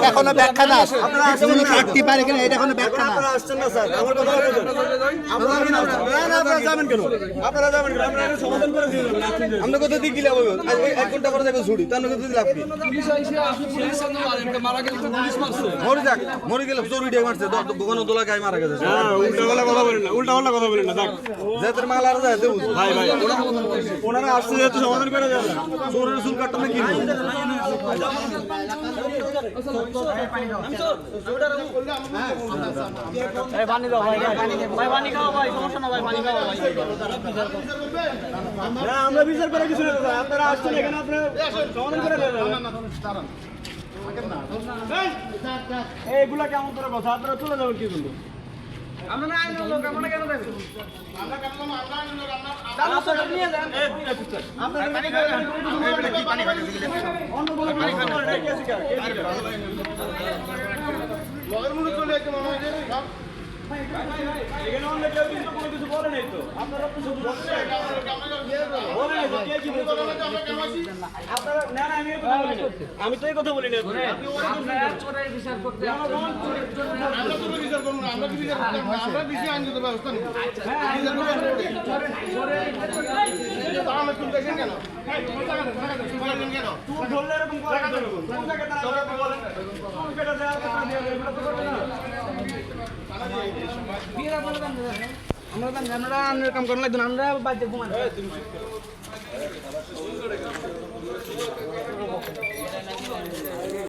এটা কোনো ব্যাখ্যা না কোনো থাকতে পারে কিনা এটা কোনো ব্যাখ্যা না আপনারা আসছেন না স্যার আমার কথা বলুন আপনারা যাবেন কেন আপনারা যাবেন কেন আমরা এটা সমাধান করে দিই আমরা কত দিক গিলা বলবো 1 ঘন্টা পরে যাবে ছুটি তার কত দিলাম কি পুলিশ আইছে আপনি পুলিশ সামনে আরেকটা মারা গেল তো পুলিশ মারছে মরে যাক মরে গেল চোরি ডে মারছে দোকানে দোলা গায় মারা গেছে হ্যাঁ উল্টা কথা বলেন না দেখ যেতের মাল আর যায় দেউ ভাই ওনারা আসছে যেহেতু সমাধান করে দেন চোরের চুল কাটতে না কি এই পানি দাও ভাই ভাই পানি খাও ভাই সমস্যা না ভাই পানি খাও ভাই না আমরা বিচার করে কিছু না আপনারা আসছেন এখানে আপনারা সমাধান করে দেন এইগুলা কেমন করে কথা আপনারা চলে যাবেন কি বলবো আমরা না আইন লোক আমরা কেন দেব আমরা কেন আমরা আইন লোক আমরা চালা নিয়ে যান আপনারা পানি খাবেন পানি খাবেন অন্য বলে পানি খাবেন লগের মধ্যে চলে একদম মনে হয় এখানে অন্য কেউ কিন্তু কোনো কিছু বলে নাই তো আপনারা তো শুধু বলছেন বলে নাই তো কে কি বলছে আপনারা না না আমি তো এই কথা বলি না আপনারা চোরের বিচার করতে আমরা তো বিচার করব না আমরা কি বিচার করব আমরা দিছি আইনগত ব্যবস্থা নিব বিচার করব তাহলে তুমি দেখেন কেন তুমি দেখেন কেন তুই ধরলে এরকম করে কেন কোন জায়গায় তারা বলেন কোন কেটে দেওয়ার কথা দিয়ে এগুলো তো করবে না আমরা আমরা কাম করলে আমরা বাজে ঘুমান